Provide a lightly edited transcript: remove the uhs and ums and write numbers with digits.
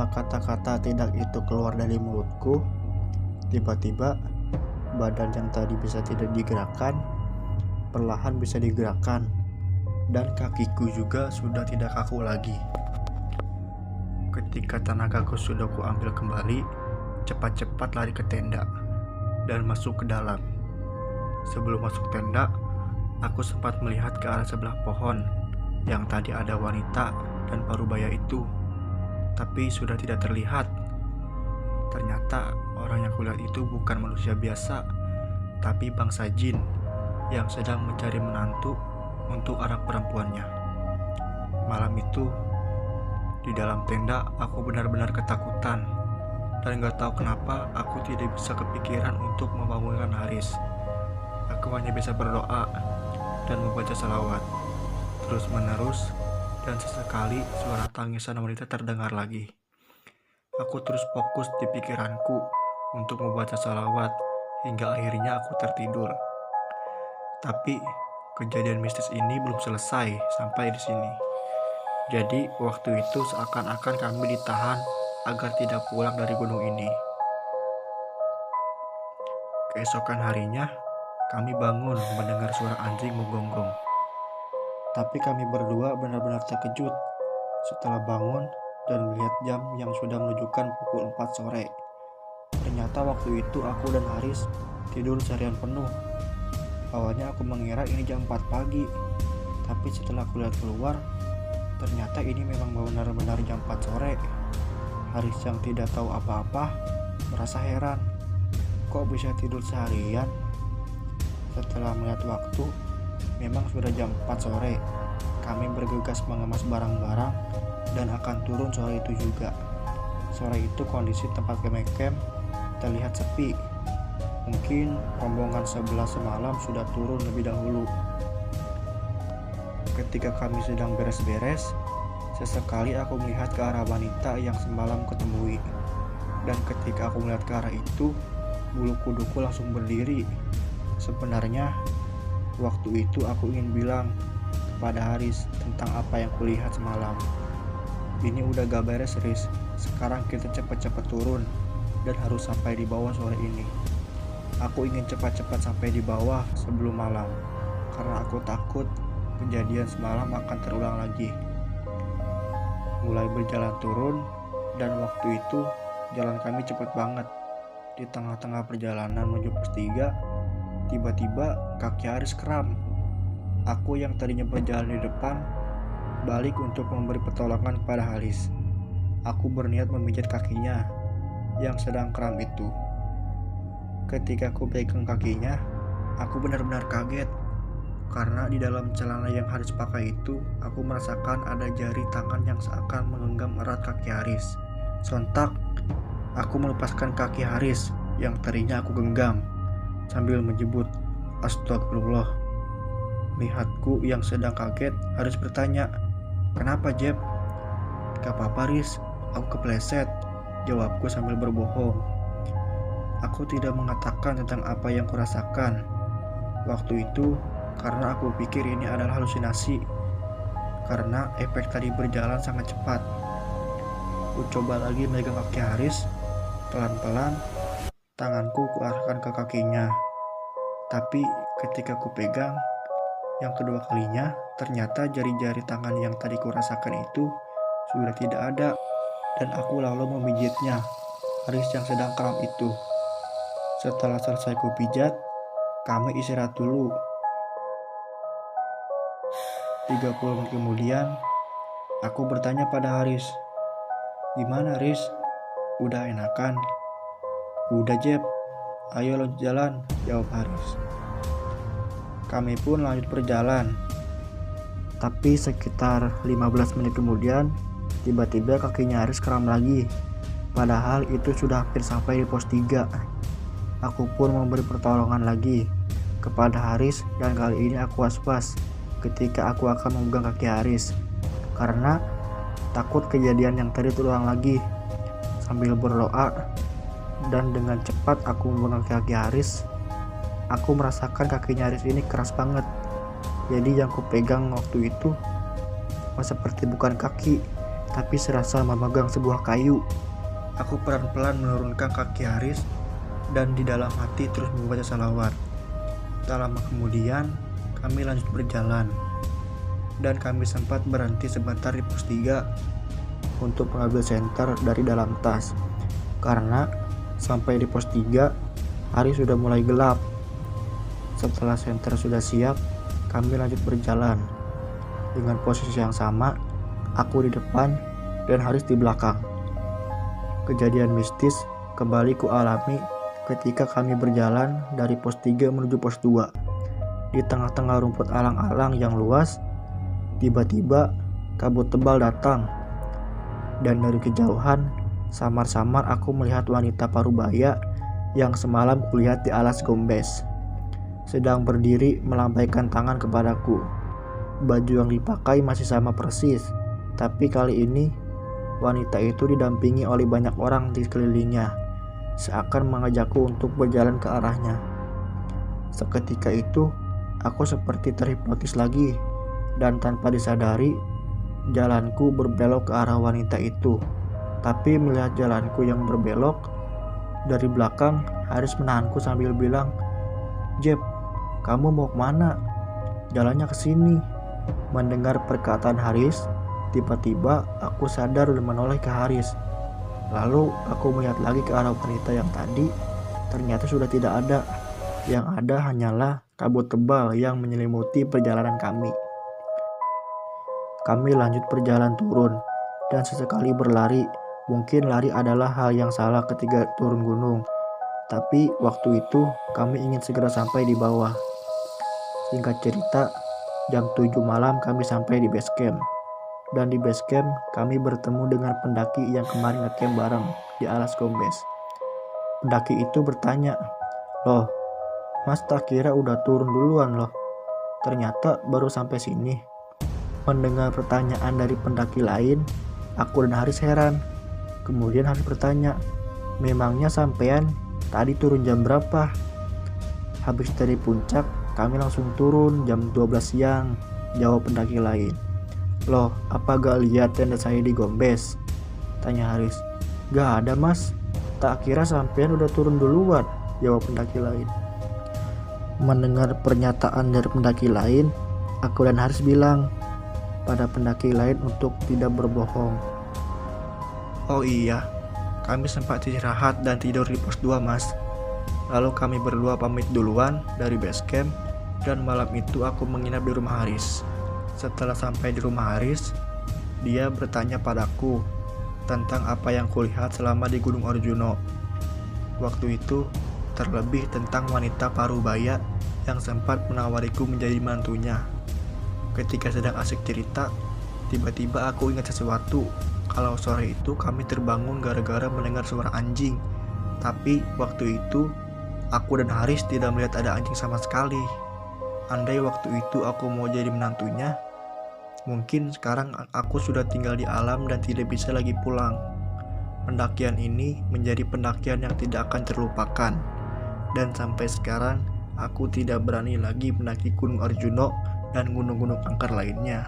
Setelah kata-kata tidak itu keluar dari mulutku, tiba-tiba badan yang tadi bisa tidak digerakkan perlahan bisa digerakkan, dan kakiku juga sudah tidak kaku lagi. Ketika tenagaku sudah kuambil kembali, cepat-cepat lari ke tenda dan masuk ke dalam. Sebelum masuk tenda, aku sempat melihat ke arah sebelah pohon yang tadi ada wanita dan parubaya itu, tapi sudah tidak terlihat. Ternyata orang yang kulihat itu bukan manusia biasa, tapi bangsa jin yang sedang mencari menantu untuk anak perempuannya. Malam itu, di dalam tenda aku benar-benar ketakutan, dan gak tahu kenapa aku tidak bisa kepikiran untuk membangunkan Haris. Aku hanya bisa berdoa dan membaca salawat terus-menerus, dan sesekali suara tangisan wanita terdengar lagi. Aku terus fokus di pikiranku untuk membaca salawat hingga akhirnya aku tertidur. Tapi kejadian mistis ini belum selesai sampai di sini. Jadi waktu itu seakan-akan kami ditahan agar tidak pulang dari gunung ini. Keesokan harinya, kami bangun mendengar suara anjing menggonggong. Tapi kami berdua benar-benar terkejut setelah bangun dan melihat jam yang sudah menunjukkan pukul 4 sore. Ternyata waktu itu aku dan Haris tidur seharian penuh. Awalnya aku mengira ini jam 4 pagi, tapi setelah aku lihat keluar, ternyata ini memang benar-benar jam 4 sore. Haris yang tidak tahu apa-apa merasa heran, kok bisa tidur seharian? Setelah melihat waktu, memang sudah jam 4 sore. Kami bergegas mengemas barang-barang dan akan turun sore itu juga. Sore itu kondisi tempat camp terlihat sepi. Mungkin rombongan sebelah semalam sudah turun lebih dahulu. Ketika kami sedang beres-beres, sesekali aku melihat ke arah wanita yang semalam kutemui. Dan ketika aku melihat ke arah itu, bulu kuduku langsung berdiri. Sebenarnya, waktu itu aku ingin bilang kepada Haris tentang apa yang kulihat semalam. Ini udah gak beres, Riz. Sekarang kita cepat-cepat turun dan harus sampai di bawah sore ini. Aku ingin cepat-cepat sampai di bawah sebelum malam, karena aku takut kejadian semalam akan terulang lagi. Mulai berjalan turun, dan waktu itu jalan kami cepat banget. Di tengah-tengah perjalanan menuju pos 3, tiba-tiba kaki Haris kram. Aku yang tadinya berjalan di depan, balik untuk memberi pertolongan kepada Haris. Aku berniat memijat kakinya yang sedang kram itu. Ketika aku pegang kakinya, aku benar-benar kaget. Karena di dalam celana yang Haris pakai itu, aku merasakan ada jari tangan yang seakan menggenggam erat kaki Haris. Sontak, aku melepaskan kaki Haris yang tadinya aku genggam, sambil menyebut, "Astagfirullah." Melihatku yang sedang kaget, Haris bertanya, "Kenapa, Jeb?" "Gak apa-apa, Riz, aku kepleset," jawabku sambil berbohong. Aku tidak mengatakan tentang apa yang kurasakan waktu itu, karena aku pikir ini adalah halusinasi, karena efek tadi berjalan sangat cepat. Aku coba lagi memegang kaki Haris. Pelan-pelan, tanganku kuarahkan ke kakinya. Tapi ketika ku pegang yang kedua kalinya, ternyata jari-jari tangan yang tadi kurasakan itu sudah tidak ada, dan aku lalu memijitnya Haris yang sedang kram itu. Setelah selesai ku pijat, kami istirahat dulu. 30 menit kemudian, aku bertanya pada Haris, "Gimana, Haris? Udah enakan?" "Udah, Jeb. Ayo lanjut jalan," jawab Haris. Kami pun lanjut berjalan. Tapi sekitar 15 menit kemudian, tiba-tiba kakinya Haris kram lagi. Padahal itu sudah hampir sampai di pos 3. Aku pun memberi pertolongan lagi kepada Haris, dan kali ini aku was-was ketika aku akan memegang kaki Haris, karena takut kejadian yang tadi terulang lagi. Sambil berdoa dan dengan cepat aku memegang kaki Haris, aku merasakan kakinya Haris ini keras banget. Jadi yang ku pegang waktu itu seperti bukan kaki, tapi serasa memegang sebuah kayu. Aku pelan-pelan menurunkan kaki Haris dan di dalam hati terus membaca salawat. Tak lama kemudian, kami lanjut berjalan. Dan kami sempat berhenti sebentar di pos 3 untuk mengambil senter dari dalam tas. Karena sampai di pos 3, hari sudah mulai gelap. Setelah senter sudah siap, kami lanjut berjalan. Dengan posisi yang sama, aku di depan dan Haris di belakang. Kejadian mistis kembali kualami ketika kami berjalan dari pos 3 menuju pos 2. Di tengah-tengah rumput alang-alang yang luas, tiba-tiba kabut tebal datang. Dan dari kejauhan, samar-samar aku melihat wanita parubaya yang semalam kulihat di alas gombes, sedang berdiri melambaikan tangan kepadaku. Baju yang dipakai masih sama persis, tapi kali ini wanita itu didampingi oleh banyak orang di sekelilingnya, seakan mengajakku untuk berjalan ke arahnya. Seketika itu, aku seperti terhipnotis lagi, dan tanpa disadari, jalanku berbelok ke arah wanita itu. Tapi melihat jalanku yang berbelok, dari belakang Haris menahanku sambil bilang, "Jeb, kamu mau kemana? Jalannya ke sini." Mendengar perkataan Haris, tiba-tiba aku sadar dan menoleh ke Haris. Lalu aku melihat lagi ke arah wanita yang tadi, ternyata sudah tidak ada. Yang ada hanyalah kabut tebal yang menyelimuti perjalanan kami. Kami lanjut berjalan turun, dan sesekali berlari. Mungkin lari adalah hal yang salah ketika turun gunung, tapi waktu itu kami ingin segera sampai di bawah. Singkat cerita, jam 7 malam kami sampai di base camp. Dan di base camp kami bertemu dengan pendaki yang kemarin ngecamp bareng di alas gombes. Pendaki itu bertanya, "Loh, Mas tak kira udah turun duluan loh. Ternyata baru sampai sini." Mendengar pertanyaan dari pendaki lain, aku dan Haris heran. Kemudian Haris bertanya, "Memangnya sampean tadi turun jam berapa?" "Habis dari puncak, kami langsung turun jam 12 siang, jawab pendaki lain. "Loh, apa gak lihat tenda saya di gombes?" tanya Haris. "Gak ada mas, tak kira sampean udah turun duluan," jawab pendaki lain. Mendengar pernyataan dari pendaki lain, aku dan Haris bilang pada pendaki lain untuk tidak berbohong. "Oh iya, kami sempat istirahat dan tidur di pos 2 mas. Lalu kami berdua pamit duluan dari base camp, dan malam itu aku menginap di rumah Haris." Setelah sampai di rumah Haris, dia bertanya padaku tentang apa yang kulihat selama di Gunung Arjuno. Waktu itu terlebih tentang wanita parubaya yang sempat menawariku menjadi mantunya. Ketika sedang asik cerita, tiba-tiba aku ingat sesuatu. Kalau sore itu kami terbangun gara-gara mendengar suara anjing. Tapi waktu itu aku dan Haris tidak melihat ada anjing sama sekali. Andai waktu itu aku mau jadi menantunya, mungkin sekarang aku sudah tinggal di alam dan tidak bisa lagi pulang. Pendakian ini menjadi pendakian yang tidak akan terlupakan. Dan sampai sekarang aku tidak berani lagi mendaki Gunung Arjuno dan gunung-gunung angker lainnya.